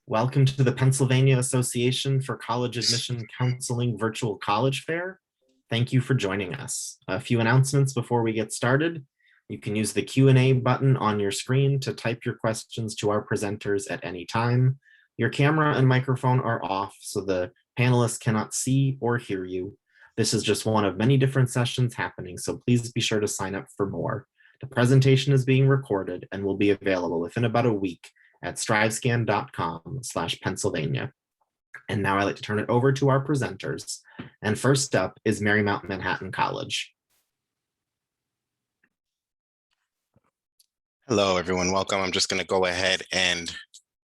Welcome to the Pennsylvania Association for College Admission Counseling Virtual College Fair. Thank you for joining us. A few announcements before we get started. You can use the Q&A button on your screen to type your questions to our presenters at any time. Your camera and microphone are off, so the panelists cannot see or hear you. This is just one of many different sessions happening, so please be sure to sign up for more. The presentation is being recorded and will be available within about a week at strivescan.com/Pennsylvania. And now I'd like to turn it over to our presenters. And first up is Marymount Manhattan College. Hello, everyone. Welcome. I'm just going to go ahead and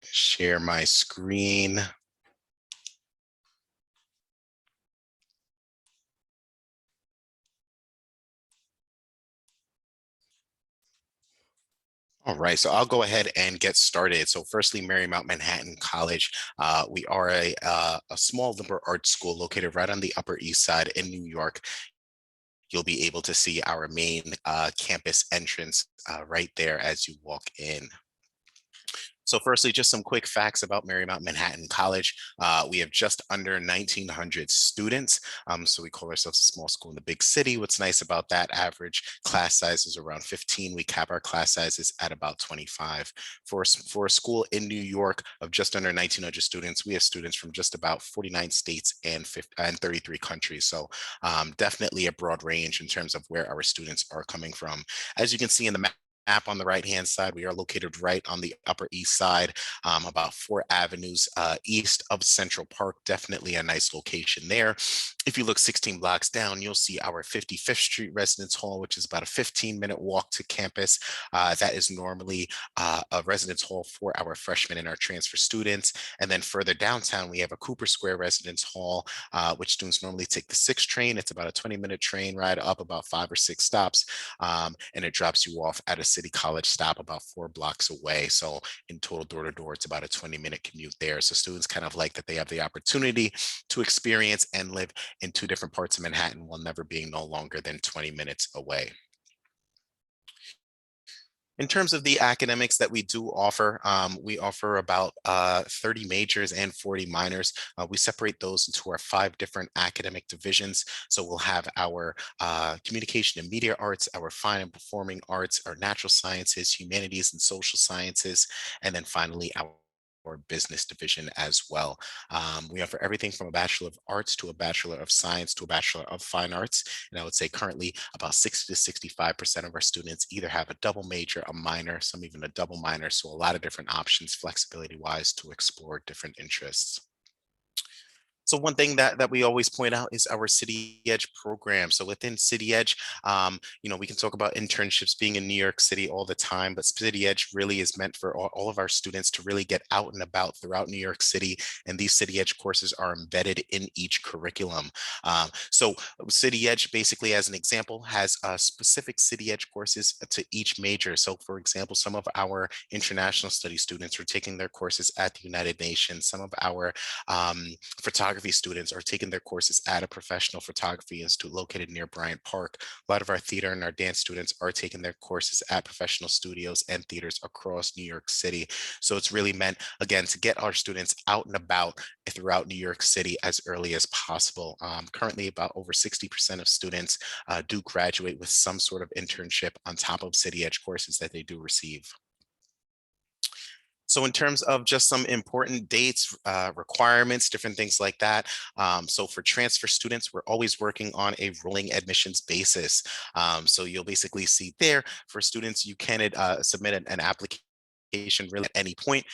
share my screen. All right, so I'll go ahead and get started. So firstly, Marymount Manhattan College. We are a small liberal arts school located right on the Upper East Side in New York. You'll be able to see our main campus entrance right there as you walk in. So firstly, just some quick facts about Marymount Manhattan College. We have just under 1,900 students. So we call ourselves a small school in the big city. What's nice about that, average class size is around 15. We cap our class sizes at about 25. For a school in New York of just under 1,900 students, we have students from just about 49 states and 33 countries. So definitely a broad range in terms of where our students are coming from. As you can see in the map on the right-hand side, we are located right on the Upper East Side, about 4 avenues east of Central Park. Definitely a nice location there. If you look 16 blocks down, you'll see our 55th Street Residence Hall, which is about a 15-minute walk to campus. That is normally a residence hall for our freshmen and our transfer students. And then further downtown, we have a Cooper Square Residence Hall, which students normally take the 6 train. It's about a 20-minute train ride up about 5 or 6 stops, and it drops you off at a City College stop about 4 blocks away. So in total, door to door, it's about a 20-minute commute there. So students kind of like that they have the opportunity to experience and live in 2 different parts of Manhattan while never being no longer than 20 minutes away. In terms of the academics that we do offer, we offer about 30 majors and 40 minors. We separate those into our 5 different academic divisions. So we'll have our communication and media arts, our fine and performing arts, our natural sciences, humanities and social sciences, and then finally our business division as well. We offer everything from a Bachelor of Arts to a Bachelor of Science to a Bachelor of Fine Arts. And I would say currently about 60 to 65% of our students either have a double major, a minor, some even a double minor. So a lot of different options flexibility wise to explore different interests. So one thing that we always point out is our City Edge program. So within City Edge, we can talk about internships being in New York City all the time, but City Edge really is meant for all of our students to really get out and about throughout New York City. And these City Edge courses are embedded in each curriculum. So City Edge, basically as an example, has specific City Edge courses to each major. So for example, some of our international studies students are taking their courses at the United Nations. Some of our photography students are taking their courses at a professional photography institute located near Bryant Park. A lot of our theater and our dance students are taking their courses at professional studios and theaters across New York City. So it's really meant, again, to get our students out and about throughout New York City as early as possible. Currently, about over 60% of students do graduate with some sort of internship on top of City Edge courses that they do receive. So in terms of just some important dates, requirements, different things like that. So for transfer students, we're always working on a rolling admissions basis. So you'll basically see there for students, you can submit an application really at any point.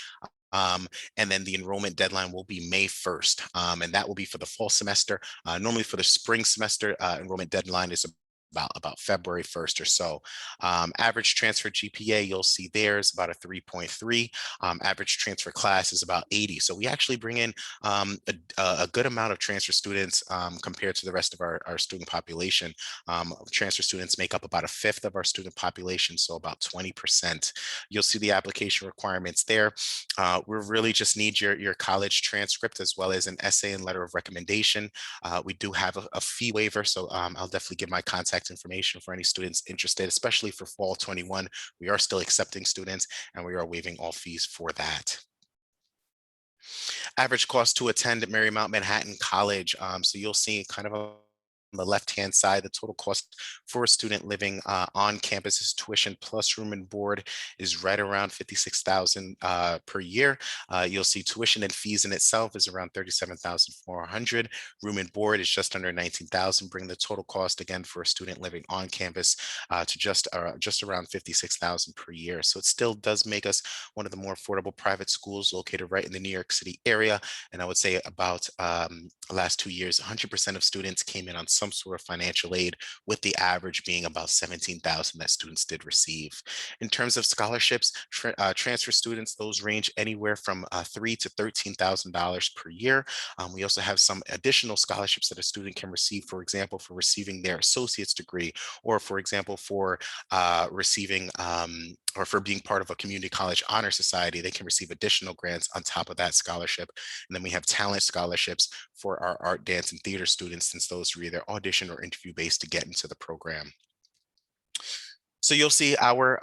And then the enrollment deadline will be May 1st. And that will be for the fall semester. Normally for the spring semester, enrollment deadline is about February 1st or so. Average transfer GPA, you'll see there is about a 3.3. Average transfer class is about 80. So we actually bring in a good amount of transfer students compared to the rest of our student population. Transfer students make up about a fifth of our student population, so about 20%. You'll see the application requirements there. We really just need your college transcript as well as an essay and letter of recommendation. We do have a fee waiver, so I'll definitely give my contact information for any students interested, especially for fall 21. We are still accepting students and we are waiving all fees for that. Average cost to attend at Marymount Manhattan College. So you'll see kind of on the left-hand side, the total cost for a student living on campus is tuition plus room and board is right around $56,000 per year. You'll see tuition and fees in itself is around $37,400. Room and board is just under $19,000, bringing the total cost again for a student living on campus to just around $56,000 per year. So it still does make us one of the more affordable private schools located right in the New York City area. And I would say about the last 2 years, 100% of students came in on some sort of financial aid, with the average being about $17,000 that students did receive. In terms of scholarships, transfer students, those range anywhere from $3,000 to $13,000 per year. We also have some additional scholarships that a student can receive, for example, for receiving their associate's degree, or for example, for receiving or for being part of a community college honor society. They can receive additional grants on top of that scholarship. And then we have talent scholarships for our art, dance, and theater students, since those are either audition or interview based to get into the program. So you'll see our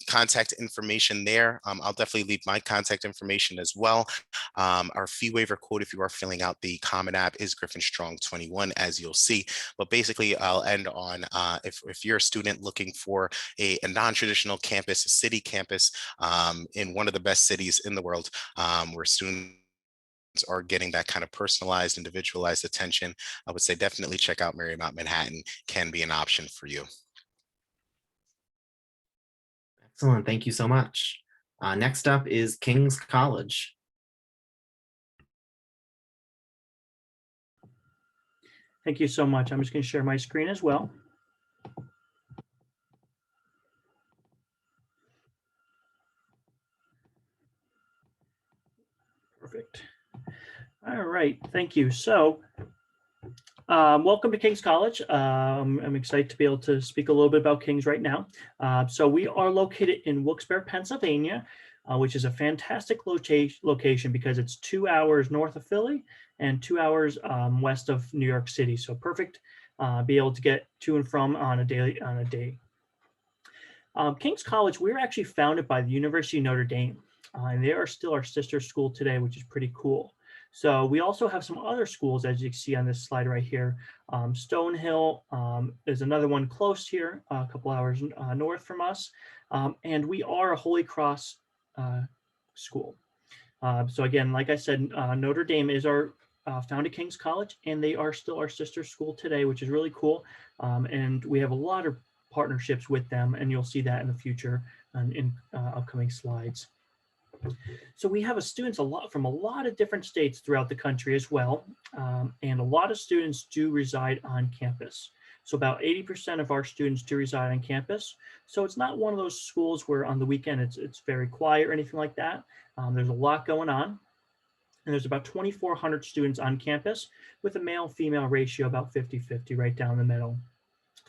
contact information there. I'll definitely leave my contact information as well. Our fee waiver code, if you are filling out the Common App, is Griffin Strong 21, as you'll see. But basically, I'll end on if you're a student looking for a non-traditional campus, a city campus in one of the best cities in the world, where students are getting that kind of personalized, individualized attention, I would say definitely check out Marymount Manhattan. Can be an option for you. Excellent. Thank you so much. Next up is King's College. Thank you so much. I'm just going to share my screen as well. Perfect. All right. Thank you. So welcome to King's College. I'm excited to be able to speak a little bit about King's right now. So we are located in Wilkes-Barre, Pennsylvania, which is a fantastic location because it's 2 hours north of Philly and 2 hours west of New York City. So perfect, be able to get to and from on a day. King's College, we were actually founded by the University of Notre Dame, and they are still our sister school today, which is pretty cool. So we also have some other schools, as you can see on this slide right here. Stonehill is another one close here, a couple hours north from us. And we are a Holy Cross school. So again, like I said, Notre Dame is our founded King's College, and they are still our sister school today, which is really cool. And we have a lot of partnerships with them, and you'll see that in the future in upcoming slides. So we have students from a lot of different states throughout the country as well. And a lot of students do reside on campus. So about 80% of our students do reside on campus. So it's not one of those schools where on the weekend it's very quiet or anything like that. There's a lot going on. And there's about 2,400 students on campus with a male-female ratio about 50-50 right down the middle.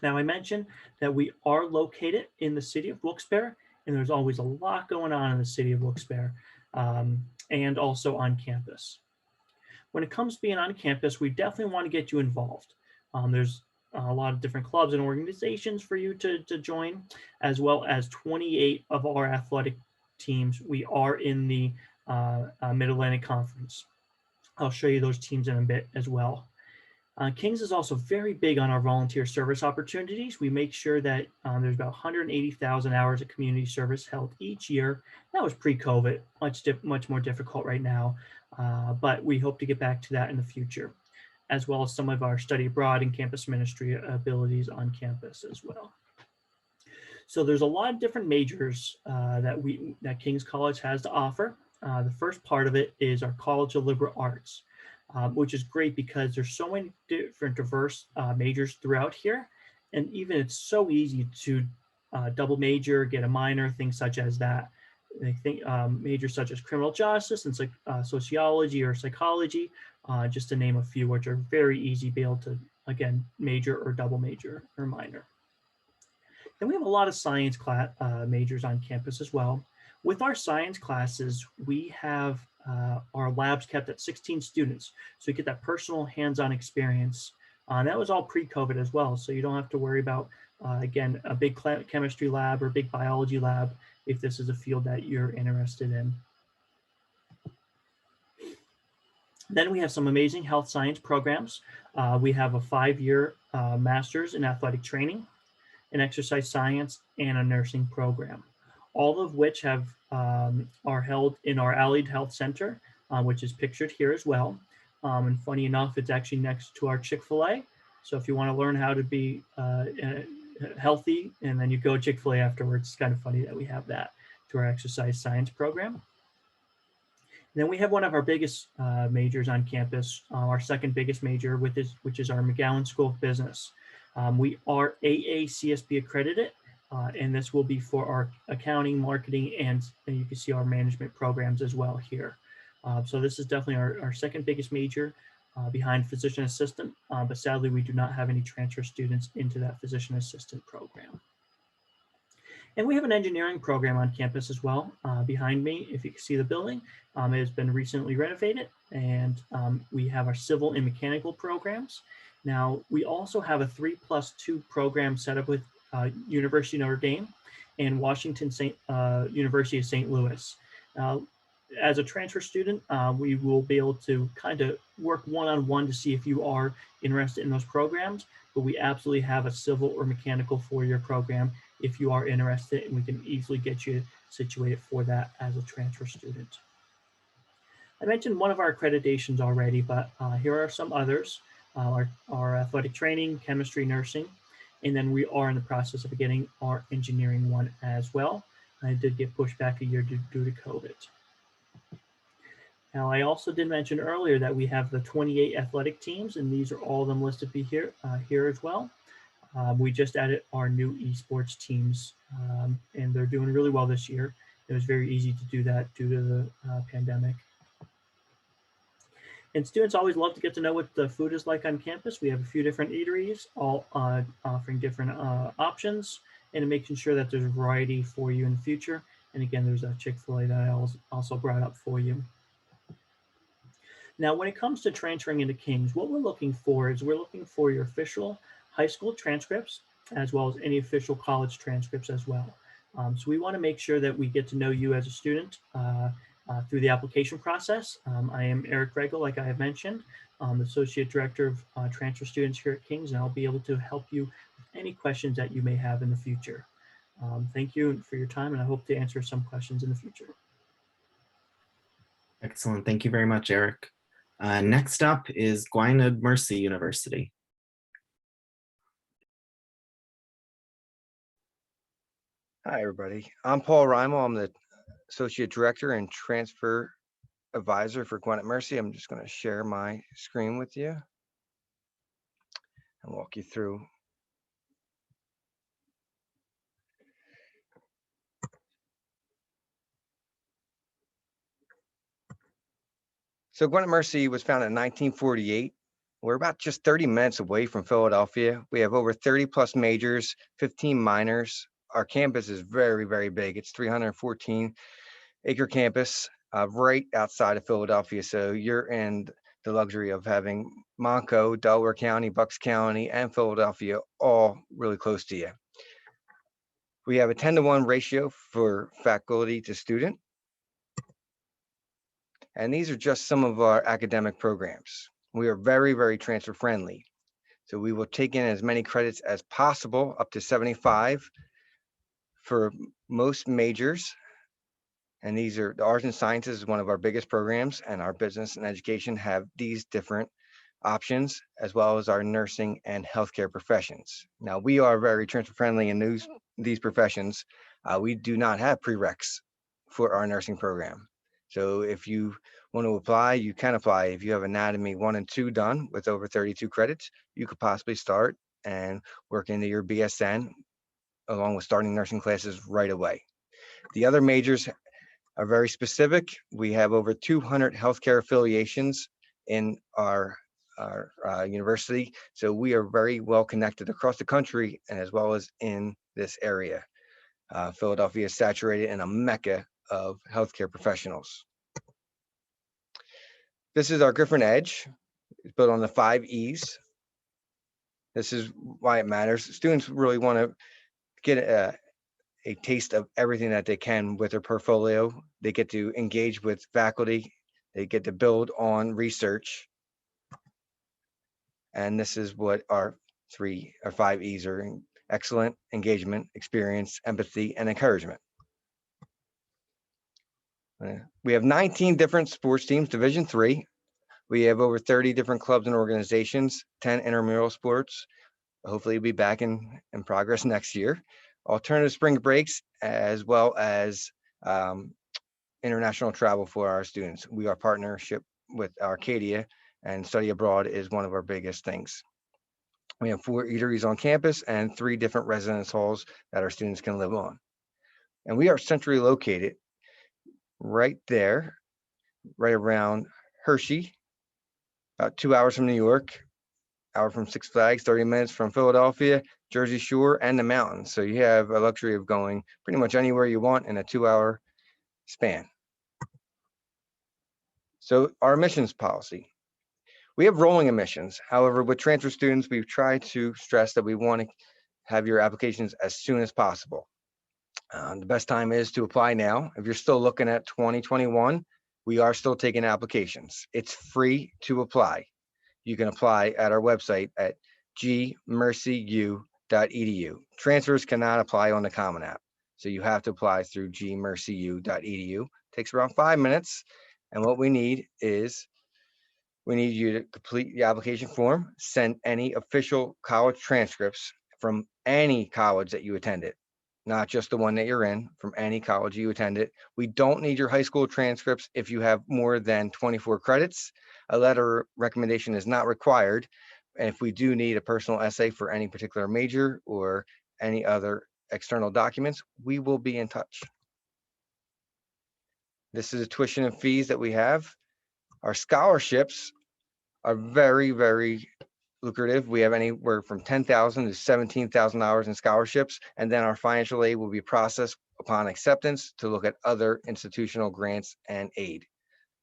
Now I mentioned that we are located in the city of Wilkes-Barre, and there's always a lot going on in the city of Wilkes-Barre and also on campus. When it comes to being on campus, we definitely want to get you involved. There's a lot of different clubs and organizations for you to join, as well as 28 of our athletic teams. We are in the Mid-Atlantic Conference. I'll show you those teams in a bit as well. King's is also very big on our volunteer service opportunities. We make sure that there's about 180,000 hours of community service held each year. That was pre-COVID, much more difficult right now, but we hope to get back to that in the future, as well as some of our study abroad and campus ministry abilities on campus as well. So there's a lot of different majors that King's College has to offer. The first part of it is our College of Liberal Arts. Which is great because there's so many different diverse majors throughout here. And even it's so easy to double major, get a minor, things such as that. I think majors such as criminal justice and sociology or psychology, just to name a few, which are very easy to be able to, again, major or double major or minor. Then we have a lot of science majors on campus as well. With our science classes, we have our labs kept at 16 students. So you get that personal hands-on experience. That was all pre-COVID as well. So you don't have to worry about, again, a big chemistry lab or big biology lab if this is a field that you're interested in. Then we have some amazing health science programs. We have a 5-year master's in athletic training, an exercise science, and a nursing program, all of which are held in our Allied Health Center, which is pictured here as well. And funny enough, it's actually next to our Chick-fil-A. So if you want to learn how to be healthy and then you go Chick-fil-A afterwards, it's kind of funny that we have that to our exercise science program. Then we have one of our biggest majors on campus, our second biggest major, which is our McGowan School of Business. We are AACSB accredited, and this will be for our accounting, marketing, and you can see our management programs as well here. So this is definitely our second biggest major behind physician assistant, but sadly we do not have any transfer students into that physician assistant program. And we have an engineering program on campus as well. Behind me, if you can see the building, it has been recently renovated, and we have our civil and mechanical programs. Now, we also have a 3+2 program set up with University of Notre Dame and Washington University of St. Louis. As a transfer student, we will be able to kind of work one-on-one to see if you are interested in those programs, but we absolutely have a civil or mechanical 4-year program if you are interested, and we can easily get you situated for that as a transfer student. I mentioned one of our accreditations already, but here are some others. Our athletic training, chemistry, nursing, and then we are in the process of getting our engineering one as well. I did get pushed back a year due to COVID. Now, I also did mention earlier that we have the 28 athletic teams, and these are all of them listed here as well. We just added our new esports teams, and they're doing really well this year. It was very easy to do that due to the pandemic. And students always love to get to know what the food is like on campus. We have a few different eateries, all offering different options and making sure that there's a variety for you in the future. And again, there's a Chick-fil-A that I also brought up for you. Now, when it comes to transferring into Kings, what we're looking for is we're looking for your official high school transcripts, as well as any official college transcripts as well. So we want to make sure that we get to know you as a student through the application process. I am Eric Regel, like I have mentioned, Associate Director of Transfer Students here at Kings, and I'll be able to help you with any questions that you may have in the future. Thank you for your time, and I hope to answer some questions in the future. Excellent. Thank you very much, Eric. Next up is Gwynedd Mercy University. Hi, everybody. I'm Paul Reimel. I'm the Associate Director and Transfer Advisor for Gwynedd Mercy. I'm just going to share my screen with you and walk you through. So Gwynedd Mercy was founded in 1948. We're about just 30 minutes away from Philadelphia. We have over 30 plus majors, 15 minors. Our campus is very, very big. It's 314-acre campus right outside of Philadelphia. So you're in the luxury of having Montco, Delaware County, Bucks County, and Philadelphia all really close to you. We have a 10-to-1 ratio for faculty to student. And these are just some of our academic programs. We are very, very transfer friendly. So we will take in as many credits as possible, up to 75 for most majors. And these are the arts and sciences is one of our biggest programs, and our business and education have these different options, as well as our nursing and healthcare professions. Now, we are very transfer friendly in these professions. We do not have prereqs for our nursing program. So if you want to apply, you can apply. If you have anatomy 1 and 2 done with over 32 credits, you could possibly start and work into your BSN along with starting nursing classes right away. The other majors are very specific. We have over 200 healthcare affiliations in our university. So we are very well connected across the country and as well as in this area. Philadelphia is saturated in a mecca of healthcare professionals. This is our Griffin Edge. It's built on the 5 E's. This is why it matters. Students really want to get a taste of everything that they can with their portfolio. They get to engage with faculty. They get to build on research. And this is what our 3 or 5 E's are: excellent, engagement, experience, empathy, and encouragement. We have 19 different sports teams, Division III. We have over 30 different clubs and organizations, 10 intramural sports. Hopefully we'll be back in progress next year. Alternative spring breaks, as well as international travel for our students. We are partnership with Arcadia, and study abroad is one of our biggest things. We have 4 eateries on campus and 3 different residence halls that our students can live on. And we are centrally located right there, right around Hershey, about 2 hours from New York, hour from Six Flags, 30 minutes from Philadelphia, Jersey Shore, and the mountains. So you have a luxury of going pretty much anywhere you want in a 2-hour span. So our admissions policy. We have rolling admissions. However, with transfer students, we've tried to stress that we want to have your applications as soon as possible. The best time is to apply now. If you're still looking at 2021, we are still taking applications. It's free to apply. You can apply at our website at gmercyu.edu. Transfers cannot apply on the Common App, so you have to apply through gmercyu.edu. It takes around 5 minutes, and what we need is we need you to complete the application form, send any official college transcripts from any college that you attended, not just the one that you're in, from any college you attended. We don't need your high school transcripts if you have more than 24 credits. A letter recommendation is not required. And if we do need a personal essay for any particular major or any other external documents, we will be in touch. This is the tuition and fees that we have. Our scholarships are very, very lucrative. We have anywhere from $10,000 to $17,000 in scholarships, and then our financial aid will be processed upon acceptance to look at other institutional grants and aid.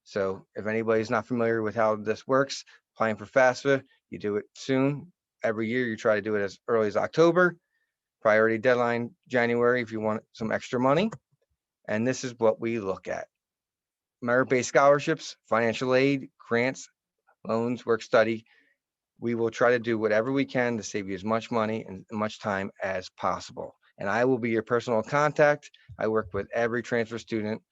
So if anybody's not familiar with how this works, applying for FAFSA, you do it soon. Every year you try to do it as early as October. Priority deadline, January, if you want some extra money. And this is what we look at: merit-based scholarships, financial aid, grants, loans, work study. We will try to do whatever we can to save you as much money and much time as possible. And I will be your personal contact. I work with every transfer student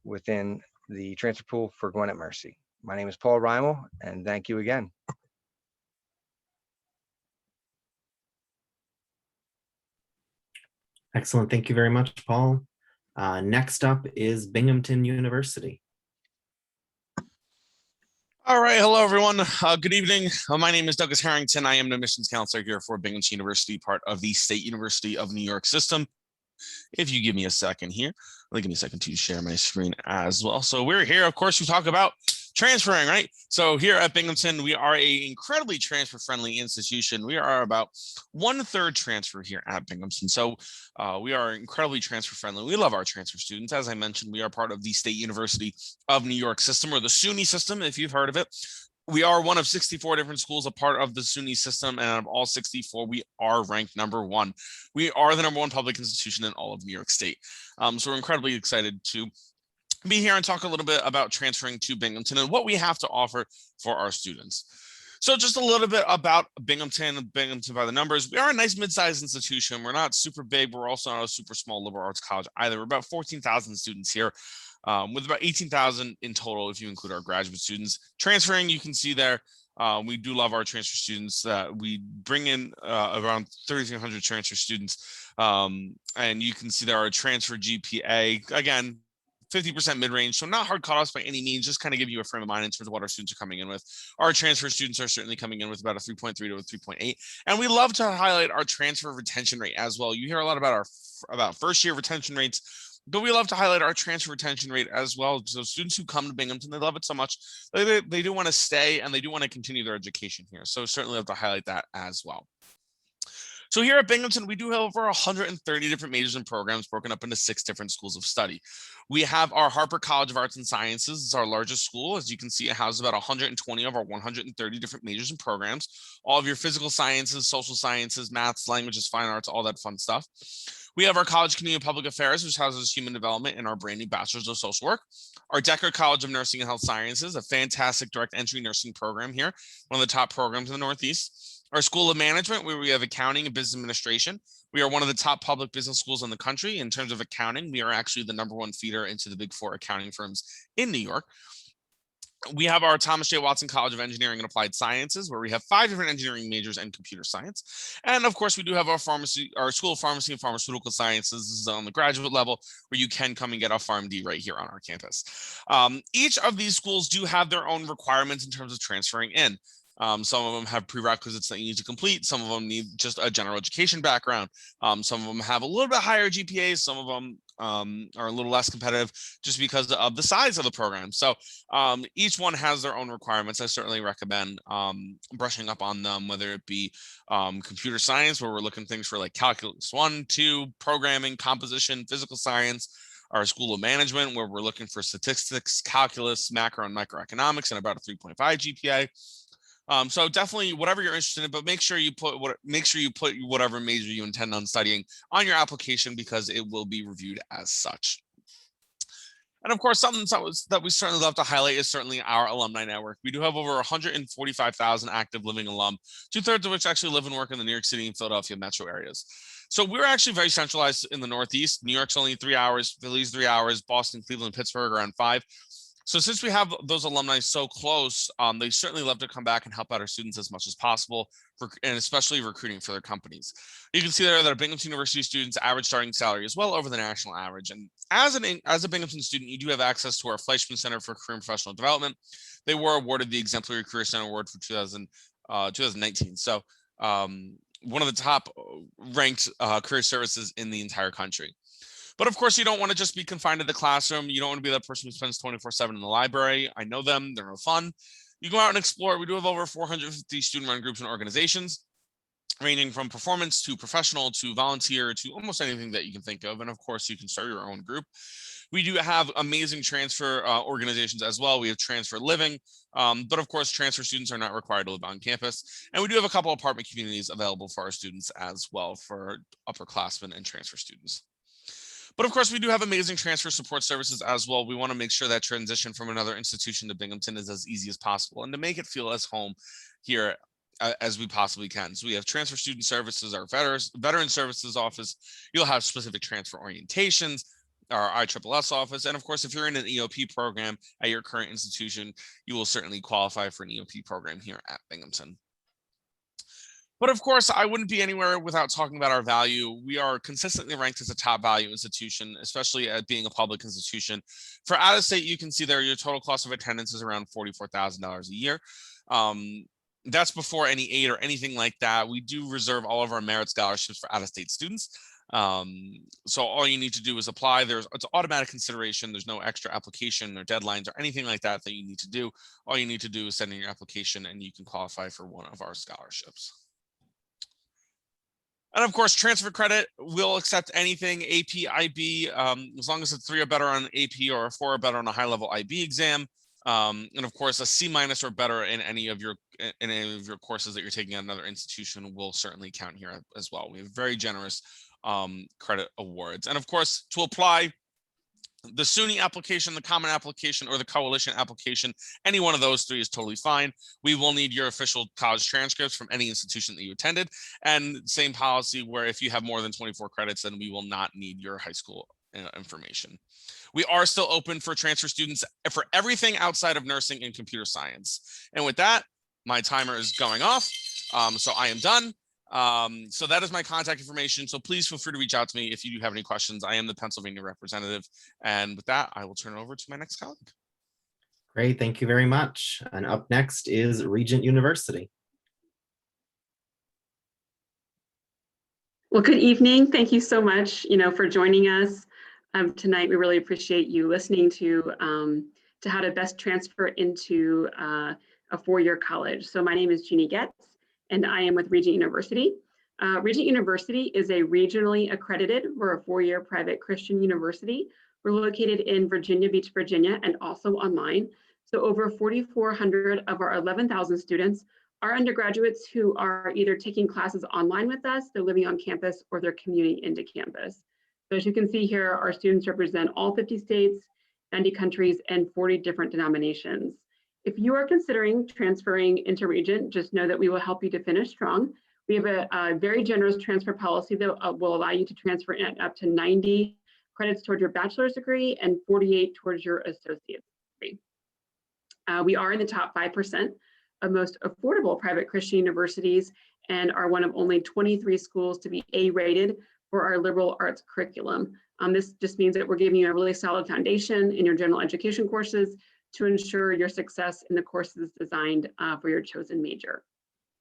within the transfer pool for Gwynedd Mercy. My name is Paul Reimel, and thank you again. Excellent. Thank you very much, Paul. Next up is Binghamton University. All right. Hello, everyone. Good evening. My name is Douglas Harrington. I am an admissions counselor here for Binghamton University, part of the State University of New York system. If you give me a second here, give me a second to share my screen as well. So we're here, of course, to talk about transferring, right? So here at Binghamton, we are a incredibly transfer-friendly institution. We are about 1/3 transfer here at Binghamton. So we are incredibly transfer-friendly. We love our transfer students. As I mentioned, we are part of the State University of New York system, or the SUNY system, if you've heard of it. We are one of 64 different schools, a part of the SUNY system, and out of all 64, we are ranked #1. We are the #1 public institution in all of New York State. So we're incredibly excited to be here and talk a little bit about transferring to Binghamton and what we have to offer for our students. So just a little bit about Binghamton by the numbers. We are a nice mid-sized institution. We're not super big, but we're also not a super small liberal arts college either. We're about 14,000 students here, with about 18,000 in total if you include our graduate students. Transferring, you can see there, we do love our transfer students. We bring in around 3,300 transfer students. And you can see there our transfer GPA, again, 50% mid-range, so not hard cutoffs by any means, just kind of give you a frame of mind in terms of what our students are coming in with. Our transfer students are certainly coming in with about a 3.3 to a 3.8. And we love to highlight our transfer retention rate as well. You hear a lot about our first year retention rates, but we love to highlight our transfer retention rate as well. So students who come to Binghamton, they love it so much, they do want to stay and they do want to continue their education here. So certainly love to highlight that as well. So here at Binghamton, we do have over 130 different majors and programs broken up into 6 different schools of study. We have our Harper College of Arts and Sciences. It's our largest school. As you can see, it houses about 120 of our 130 different majors and programs. All of your physical sciences, social sciences, maths, languages, fine arts, all that fun stuff. We have our College Community and Public Affairs, which houses human development, and our brand new Bachelor's of Social Work. our Decker College of Nursing and Health Sciences, a fantastic direct entry nursing program here, one of the top programs in the Northeast. Our School of Management, where we have accounting and business administration. We are one of the top public business schools in the country. In terms of accounting, we are actually the #1 feeder into the Big Four accounting firms in New York. We have our Thomas J. Watson College of Engineering and Applied Sciences, where we have 5 different engineering majors and computer science. And of course, we do have our School of Pharmacy and Pharmaceutical Sciences. This is on the graduate level, where you can come and get a PharmD right here on our campus. Each of these schools do have their own requirements in terms of transferring in. Some of them have prerequisites that you need to complete. Some of them need just a general education background. Some of them have a little bit higher GPAs. Some of them are a little less competitive just because of the size of the program. So each one has their own requirements. I certainly recommend brushing up on them, whether it be computer science, where we're looking things for like calculus 1, 2, programming, composition, physical science. Our School of Management, where we're looking for statistics, calculus, macro and microeconomics, and about a 3.5 GPA. So definitely whatever you're interested in, but make sure you put whatever major you intend on studying on your application, because it will be reviewed as such. And of course, something that we certainly love to highlight is certainly our alumni network. We do have over 145,000 active living alum, 2/3 of which actually live and work in the New York City and Philadelphia metro areas. So we're actually very centralized in the Northeast. New York's only 3 hours, Philly's 3 hours, Boston, Cleveland, Pittsburgh around 5. So since we have those alumni so close, they certainly love to come back and help out our students as much as possible, and especially recruiting for their companies. You can see there that our Binghamton University students' average starting salary is well over the national average. And as a Binghamton student, you do have access to our Fleischman Center for Career and Professional Development. They were awarded the Exemplary Career Center Award for 2019. So one of the top ranked career services in the entire country. But of course, you don't want to just be confined to the classroom. You don't want to be that person who spends 24/7 in the library. I know them, they're no fun. You go out and explore. We do have over 450 student-run groups and organizations, ranging from performance to professional to volunteer to almost anything that you can think of. And of course, you can start your own group. We do have amazing transfer organizations as well. We have transfer living, but of course, transfer students are not required to live on campus. And we do have a couple apartment communities available for our students as well, for upperclassmen and transfer students. But of course, we do have amazing transfer support services as well. We want to make sure that transition from another institution to Binghamton is as easy as possible, and to make it feel as home here as we possibly can. So we have transfer student services, our veteran services office. You'll have specific transfer orientations, our ISSS office. And of course, if you're in an EOP program at your current institution, you will certainly qualify for an EOP program here at Binghamton. But of course, I wouldn't be anywhere without talking about our value. We are consistently ranked as a top value institution, especially at being a public institution. For out of state, you can see there your total cost of attendance is around $44,000 a year. That's before any aid or anything like that. We do reserve all of our merit scholarships for out of state students. So all you need to do is apply. It's automatic consideration. There's no extra application or deadlines or anything like that you need to do. All you need to do is send in your application and you can qualify for one of our scholarships. And of course, transfer credit, we'll accept anything, AP, IB, as long as it's 3 or better on AP or a 4 or better on a high-level IB exam. And of course, a C- or better in any of your courses that you're taking at another institution will certainly count here as well. We have very generous credit awards. And of course, to apply, the SUNY application, the common application, or the coalition application, any one of those 3 is totally fine. We will need your official college transcripts from any institution that you attended. And same policy where if you have more than 24 credits, then we will not need your high school information. We are still open for transfer students for everything outside of nursing and computer science. And with that, my timer is going off. So I am done. So that is my contact information. So please feel free to reach out to me if you do have any questions. I am the Pennsylvania representative. And with that, I will turn it over to my next colleague. Great, thank you very much. And up next is Regent University. Well, good evening. Thank you so much, for joining us tonight. We really appreciate you listening to how to best transfer into a 4-year college. So my name is Jeannie Getz, and I am with Regent University. Regent University is a regionally accredited, we're a 4-year private Christian university. We're located in Virginia Beach, Virginia, and also online. So over 4,400 of our 11,000 students are undergraduates who are either taking classes online with us, they're living on campus, or they're commuting into campus. So as you can see here, our students represent all 50 states 90 countries, and 40 different denominations. If you are considering transferring into Regent, just know that we will help you to finish strong. We have a very generous transfer policy that will allow you to transfer in up to 90 credits toward your bachelor's degree and 48 towards your associate's degree. We are in the top 5% of most affordable private Christian universities and are one of only 23 schools to be A-rated for our liberal arts curriculum. This just means that we're giving you a really solid foundation in your general education courses to ensure your success in the courses designed for your chosen major.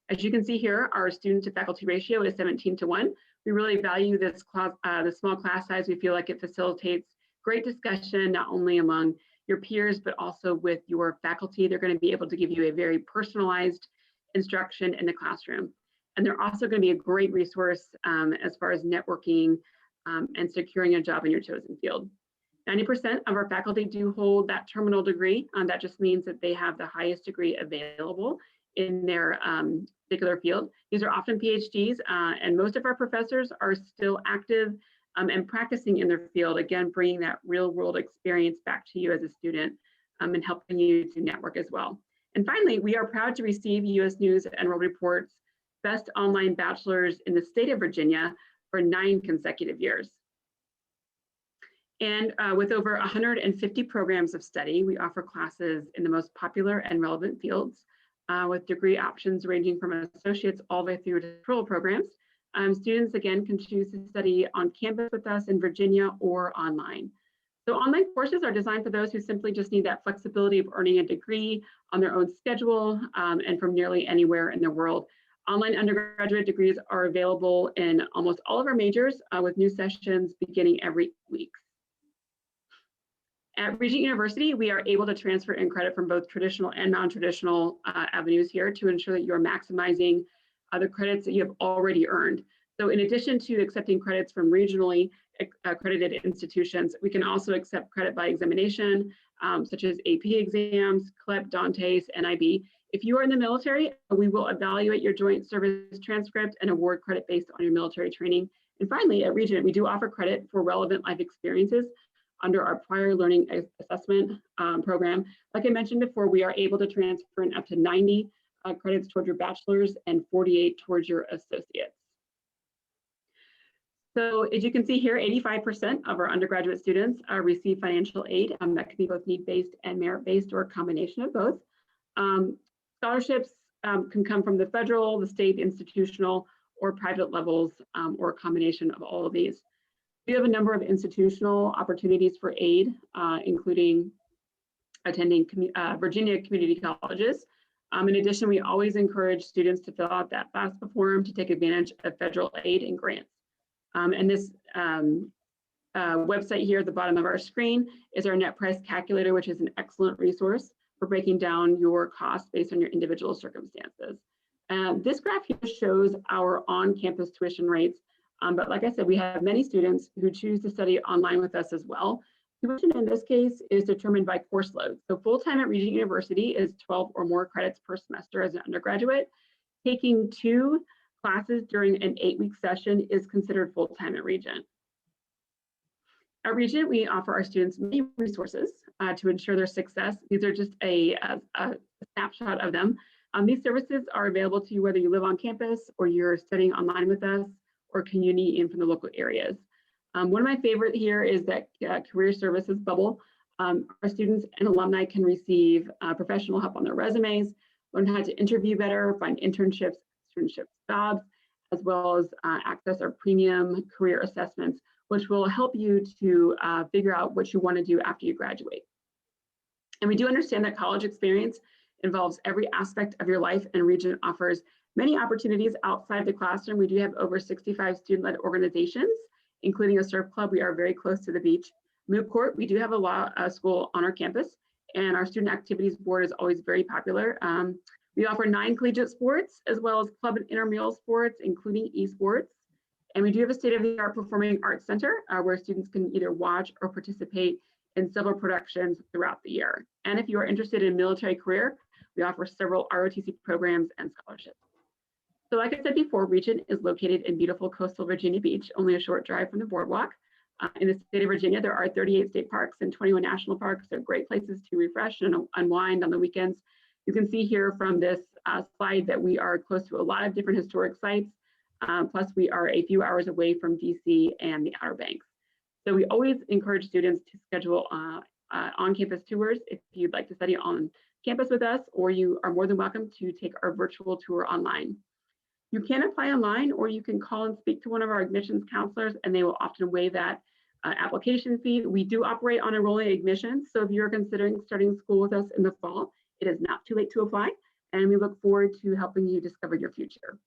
As you can see here, our student to faculty ratio is 17:1. We really value this the small class size. We feel like it facilitates great discussion, not only among your peers, but also with your faculty. They're going to be able to give you a very personalized instruction in the classroom. And they're also going to be a great resource as far as networking and securing a job in your chosen field. 90% of our faculty do hold that terminal degree. That just means that they have the highest degree available in their particular field. These are often PhDs, and most of our professors are still active and practicing in their field, again, bringing that real world experience back to you as a student and helping you to network as well. And finally, we are proud to receive U.S. News and World Report's Best Online Bachelor's in the state of Virginia for 9 consecutive years. And with over 150 programs of study, we offer classes in the most popular and relevant fields with degree options ranging from associates all the way through to doctoral programs. Students, again, can choose to study on campus with us in Virginia or online. So online courses are designed for those who simply just need that flexibility of earning a degree on their own schedule and from nearly anywhere in the world. Online undergraduate degrees are available in almost all of our majors with new sessions beginning every week. At Regent University, we are able to transfer in credit from both traditional and non-traditional avenues here to ensure that you're maximizing the credits that you have already earned. So in addition to accepting credits from regionally accredited institutions, we can also accept credit by examination, such as AP exams, CLEP, Dantes, NIB. If you are in the military, we will evaluate your joint service transcript and award credit based on your military training. And finally, at Regent, we do offer credit for relevant life experiences under our prior learning assessment program. Like I mentioned before, we are able to transfer in up to 90 credits toward your bachelor's and 48 towards your associates. So as you can see here, 85% of our undergraduate students receive financial aid. That can be both need-based and merit-based or a combination of both. Scholarships can come from the federal, the state, institutional, or private levels, or a combination of all of these. We have a number of institutional opportunities for aid, including attending Virginia community colleges. In addition, we always encourage students to fill out that FAFSA form to take advantage of federal aid and grants. And this website here at the bottom of our screen is our net price calculator, which is an excellent resource for breaking down your costs based on your individual circumstances. This graph here shows our on-campus tuition rates. But like I said, we have many students who choose to study online with us as well. Tuition in this case is determined by course load. So full-time at Regent University is 12 or more credits per semester as an undergraduate. Taking 2 classes during an 8-week session is considered full-time at Regent. At Regent, we offer our students many resources to ensure their success. These are just a snapshot of them. These services are available to you whether you live on campus or you're studying online with us or community in from the local areas. One of my favorite here is that career services bubble. Our students and alumni can receive professional help on their resumes, learn how to interview better, find internships, jobs, as well as access our premium career assessments, which will help you to figure out what you want to do after you graduate. And we do understand that college experience involves every aspect of your life, and Regent offers many opportunities outside the classroom. We do have over 65 student-led organizations, including a surf club. We are very close to the beach. Moot court, we do have a law school on our campus, and our student activities board is always very popular. We offer 9 collegiate sports, as well as club and intramural sports, including esports. And we do have a state-of-the-art performing arts center where students can either watch or participate in several productions throughout the year. And if you are interested in a military career, we offer several ROTC programs and scholarships. So like I said before, Regent is located in beautiful coastal Virginia Beach, only a short drive from the boardwalk. In the state of Virginia, there are 38 state parks and 21 national parks. They're great places to refresh and unwind on the weekends. You can see here from this slide that we are close to a lot of different historic sites. Plus, we are a few hours away from DC and the Outer Banks. So we always encourage students to schedule on-campus tours if you'd like to study on campus with us, or you are more than welcome to take our virtual tour online. You can apply online, or you can call and speak to one of our admissions counselors, and they will often waive that application fee. We do operate on enrolling admissions, so if you're considering starting school with us in the fall, it is not too late to apply, and we look forward to helping you discover your future.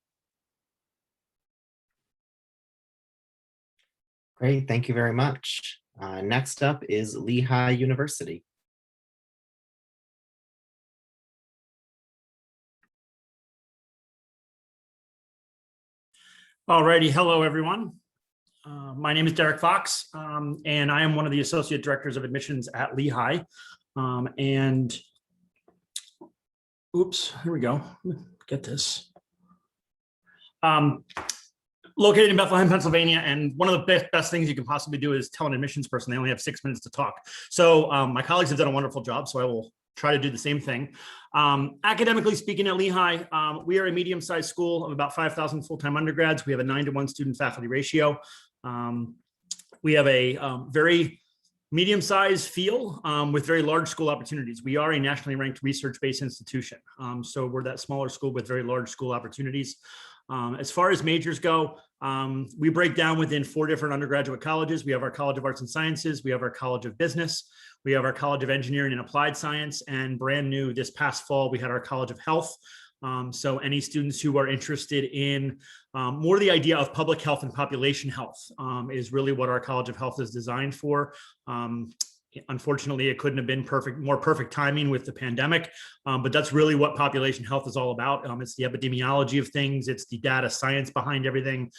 Great, thank you very much. Next up is Lehigh University. Alrighty, hello everyone. My name is Derek Fox, and I am one of the Associate Directors of Admissions at Lehigh. Oops, here we go. Get this. Located in Bethlehem, Pennsylvania, and one of the best things you can possibly do is tell an admissions person they only have 6 minutes to talk. So my colleagues have done a wonderful job, so I will try to do the same thing. Academically speaking at Lehigh, we are a medium-sized school of about 5,000 full-time undergrads. We have a 9-to-1 student-faculty ratio. We have a very medium-sized feel with very large school opportunities. We are a nationally ranked research-based institution. So we're that smaller school with very large school opportunities. As far as majors go, we break down within 4 different undergraduate colleges. We have our College of Arts and Sciences, we have our College of Business, we have our College of Engineering and Applied Science, and brand new this past fall, we had our College of Health. So any students who are interested in more the idea of public health and population health is really what our College of Health is designed for. Unfortunately, it couldn't have been more perfect timing with the pandemic, but that's really what population health is all about. It's the epidemiology of things. It's the data science behind everything.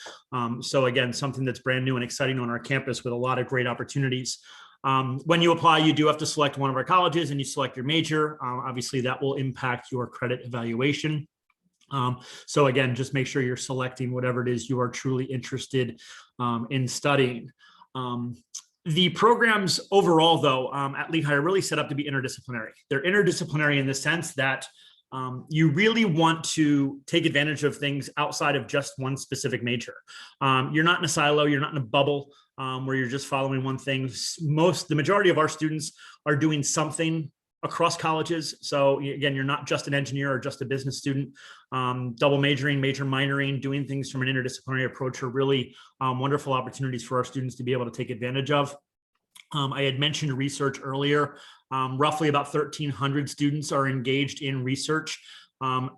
So again, something that's brand new and exciting on our campus with a lot of great opportunities. When you apply, you do have to select one of our colleges and you select your major. Obviously, that will impact your credit evaluation. So again, just make sure you're selecting whatever it is you are truly interested in studying. The programs overall, though, at Lehigh are really set up to be interdisciplinary. They're interdisciplinary in the sense that you really want to take advantage of things outside of just one specific major. You're not in a silo, you're not in a bubble where you're just following one thing. The majority of our students are doing something across colleges. So again, you're not just an engineer or just a business student. Double majoring, major minoring, doing things from an interdisciplinary approach are really wonderful opportunities for our students to be able to take advantage of. I had mentioned research earlier. Roughly about 1,300 students are engaged in research.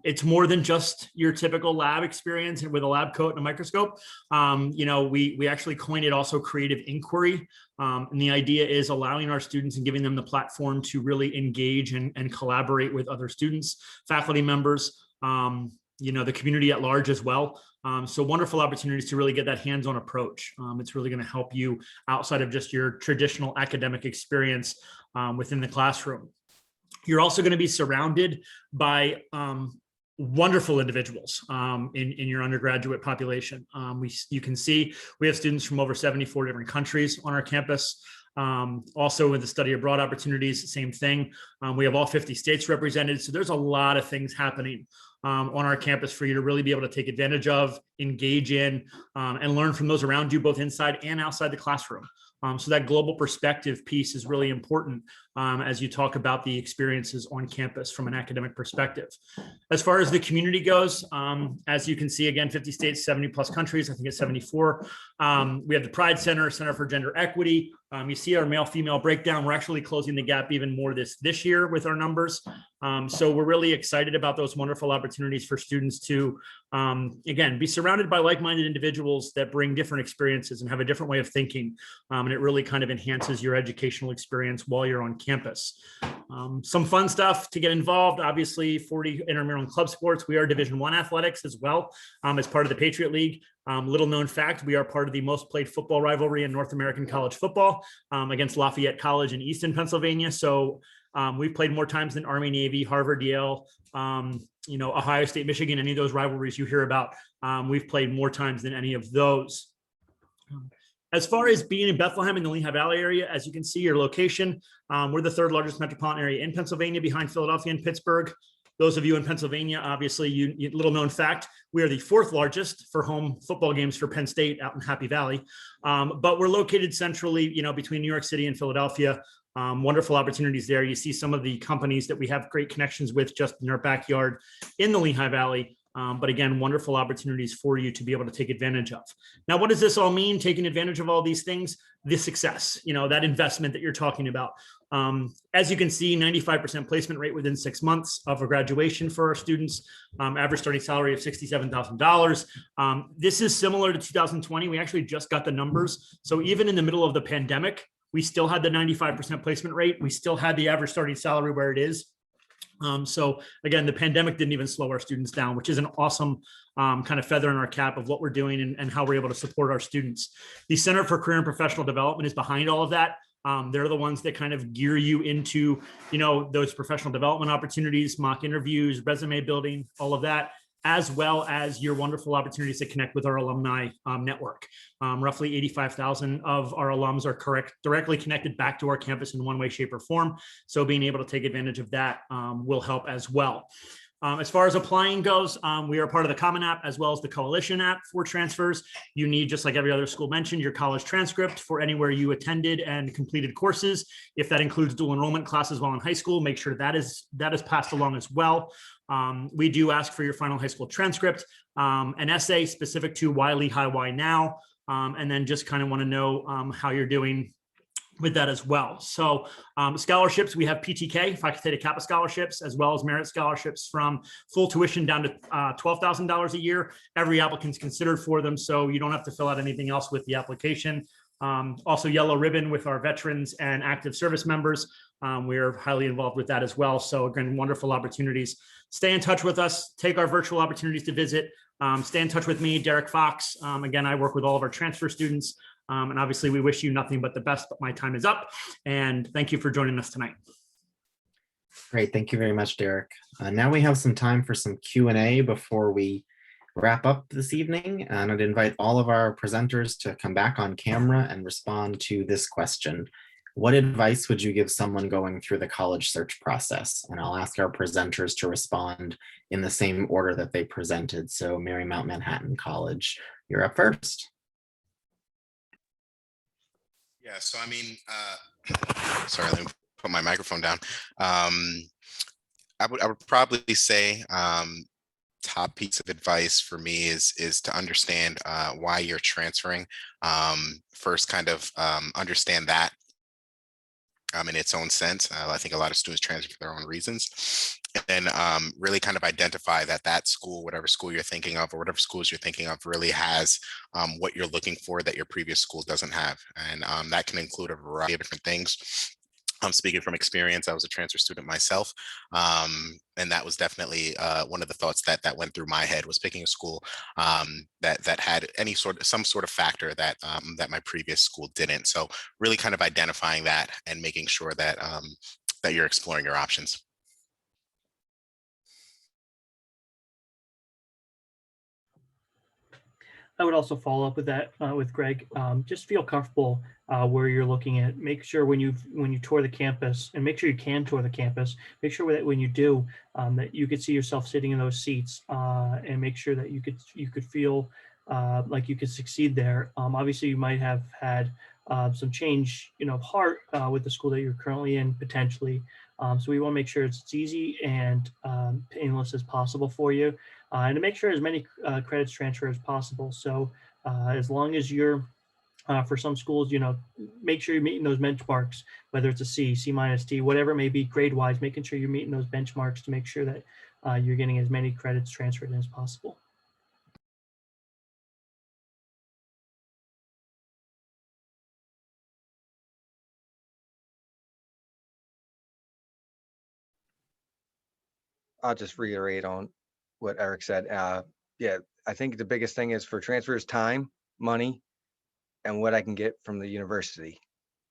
It's more than just your typical lab experience with a lab coat and a microscope. We actually coined it also creative inquiry. And the idea is allowing our students and giving them the platform to really engage and collaborate with other students, faculty members, the community at large as well. So wonderful opportunities to really get that hands-on approach. It's really going to help you outside of just your traditional academic experience within the classroom. You're also going to be surrounded by wonderful individuals in your undergraduate population. You can see we have students from over 74 different countries on our campus. Also with the study abroad opportunities, same thing. We have all 50 states represented. So there's a lot of things happening on our campus for you to really be able to take advantage of, engage in, and learn from those around you, both inside and outside the classroom. So that global perspective piece is really important as you talk about the experiences on campus from an academic perspective. As far as the community goes, as you can see, again, 50 states, 70 plus countries, I think it's 74. We have the Pride Center, Center for Gender Equity. You see our male-female breakdown. We're actually closing the gap even more this year with our numbers. So we're really excited about those wonderful opportunities for students to, again, be surrounded by like-minded individuals that bring different experiences and have a different way of thinking. And it really kind of enhances your educational experience while you're on campus. Some fun stuff to get involved, obviously 40 intramural and club sports. We are Division I athletics as well as part of the Patriot League. Little known fact, we are part of the most played football rivalry in North American college football against Lafayette College in Easton, Pennsylvania. So we've played more times than Army, Navy, Harvard, Yale, Ohio State, Michigan, any of those rivalries you hear about. We've played more times than any of those. As far as being in Bethlehem in the Lehigh Valley area, as you can see your location, we're the third largest metropolitan area in Pennsylvania behind Philadelphia and Pittsburgh. Those of you in Pennsylvania, obviously, little known fact, we are the fourth largest for home football games for Penn State out in Happy Valley. But we're located centrally, between New York City and Philadelphia. Wonderful opportunities there. You see some of the companies that we have great connections with just in our backyard in the Lehigh Valley. But again, wonderful opportunities for you to be able to take advantage of. Now, what does this all mean? Taking advantage of all these things, the success, that investment that you're talking about. As you can see, 95% placement rate within 6 months of a graduation for our students, average starting salary of $67,000. This is similar to 2020. We actually just got the numbers. So even in the middle of the pandemic, we still had the 95% placement rate. We still had the average starting salary where it is. So again, the pandemic didn't even slow our students down, which is an awesome kind of feather in our cap of what we're doing and how we're able to support our students. The Center for Career and Professional Development is behind all of that. They're the ones that kind of gear you into, those professional development opportunities, mock interviews, resume building, all of that, as well as your wonderful opportunities to connect with our alumni network. Roughly 85,000 of our alums are directly connected back to our campus in one way, shape, or form. So being able to take advantage of that will help as well. As far as applying goes, we are part of the Common App as well as the Coalition app for transfers. You need, just like every other school mentioned, your college transcript for anywhere you attended and completed courses. If that includes dual enrollment classes while in high school, make sure that is passed along as well. We do ask for your final high school transcript, an essay specific to why Lehigh, why now, and then just kind of want to know how you're doing with that as well. So scholarships, we have PTK, Phi Theta Kappa scholarships, as well as merit scholarships from full tuition down to $12,000 a year. Every applicant's considered for them, so you don't have to fill out anything else with the application. Also yellow ribbon with our veterans and active service members. We're highly involved with that as well. So again, wonderful opportunities. Stay in touch with us, take our virtual opportunities to visit. Stay in touch with me, Derek Fox. Again, I work with all of our transfer students. And obviously we wish you nothing but the best, but my time is up. And thank you for joining us tonight. Great, thank you very much, Derek. Now we have some time for some Q&A before we wrap up this evening. And I'd invite all of our presenters to come back on camera and respond to this question. What advice would you give someone going through the college search process? And I'll ask our presenters to respond in the same order that they presented. So Marymount Manhattan College, you're up first. Yeah, so I mean, sorry, let me put my microphone down. I would probably say top piece of advice for me is to understand why you're transferring. First, kind of understand that in its own sense. I think a lot of students transfer for their own reasons. And then really kind of identify that school, whatever school you're thinking of or whatever schools you're thinking of really has what you're looking for that your previous school doesn't have. And that can include a variety of different things. I'm speaking from experience. I was a transfer student myself. And that was definitely one of the thoughts that went through my head was picking a school that had some sort of factor that that my previous school didn't. So really kind of identifying that and making sure that that you're exploring your options. I would also follow up with that with Greg. Just feel comfortable where you're looking at. Make sure when you tour the campus, and make sure you can tour the campus. Make sure that when you do, that you could see yourself sitting in those seats, and make sure that you could feel like you could succeed there. Obviously, you might have had some change, of heart with the school that you're currently in potentially. So we want to make sure it's easy and painless as possible for you. And to make sure as many credits transfer as possible. So as long as you're, for some schools, make sure you're meeting those benchmarks, whether it's a C, C minus, D, whatever it may be grade-wise, making sure you're meeting those benchmarks to make sure that you're getting as many credits transferred as possible. I'll just reiterate on what Eric said. Yeah, I think the biggest thing is for transfers, time, money, and what I can get from the university.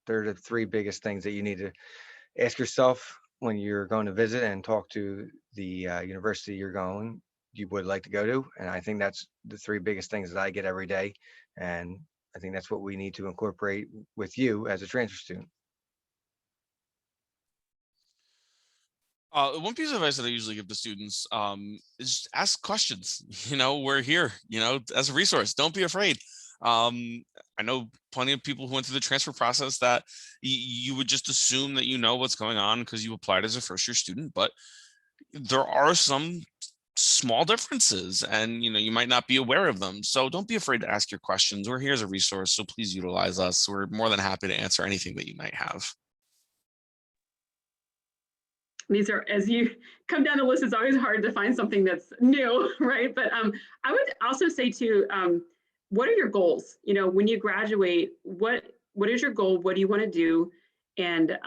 They're the three biggest things that you need to ask yourself when you're going to visit and talk to the university you would like to go to. And I think that's the three biggest things that I get every day. And I think that's what we need to incorporate with you as a transfer student. One piece of advice that I usually give to students is ask questions. We're here, as a resource. Don't be afraid. I know plenty of people who went through the transfer process that you would just assume that you know what's going on because you applied as a first-year student, but there are some small differences and you might not be aware of them. So don't be afraid to ask your questions. We're here as a resource, so please utilize us. We're more than happy to answer anything that you might have. These are, as you come down the list, it's always hard to find something that's new, right? But I would also say too, what are your goals? When you graduate, what is your goal? What do you want to do? And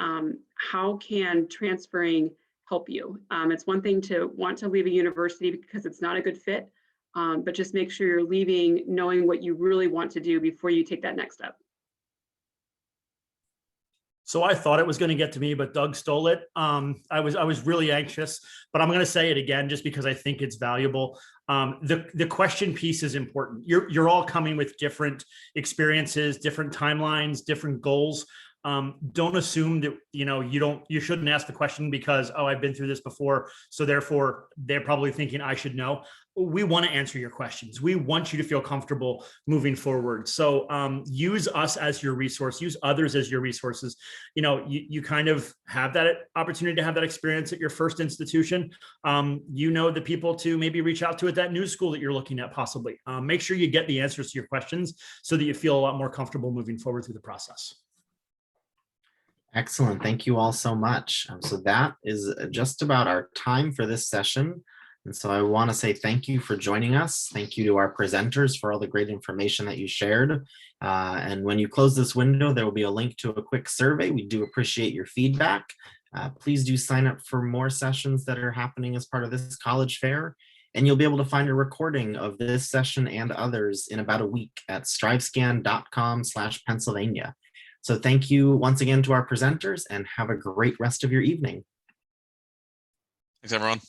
how can transferring help you? It's one thing to want to leave a university because it's not a good fit, but just make sure you're leaving knowing what you really want to do before you take that next step. So I thought it was going to get to me, but Doug stole it. I was really anxious, but I'm going to say it again just because I think it's valuable. The question piece is important. You're all coming with different experiences, different timelines, different goals. Don't assume that you shouldn't ask the question because, oh, I've been through this before, so therefore they're probably thinking I should know. We want to answer your questions. We want you to feel comfortable moving forward. So use us as your resource, use others as your resources. You kind of have that opportunity to have that experience at your first institution. The people to maybe reach out to at that new school that you're looking at possibly. Make sure you get the answers to your questions so that you feel a lot more comfortable moving forward through the process. Excellent. Thank you all so much. So that is just about our time for this session. And so I want to say thank you for joining us. Thank you to our presenters for all the great information that you shared. And when you close this window, there will be a link to a quick survey. We do appreciate your feedback. Please do sign up for more sessions that are happening as part of this college fair. And you'll be able to find a recording of this session and others in about a week at strivescan.com/Pennsylvania. So thank you once again to our presenters and have a great rest of your evening. Thanks, everyone.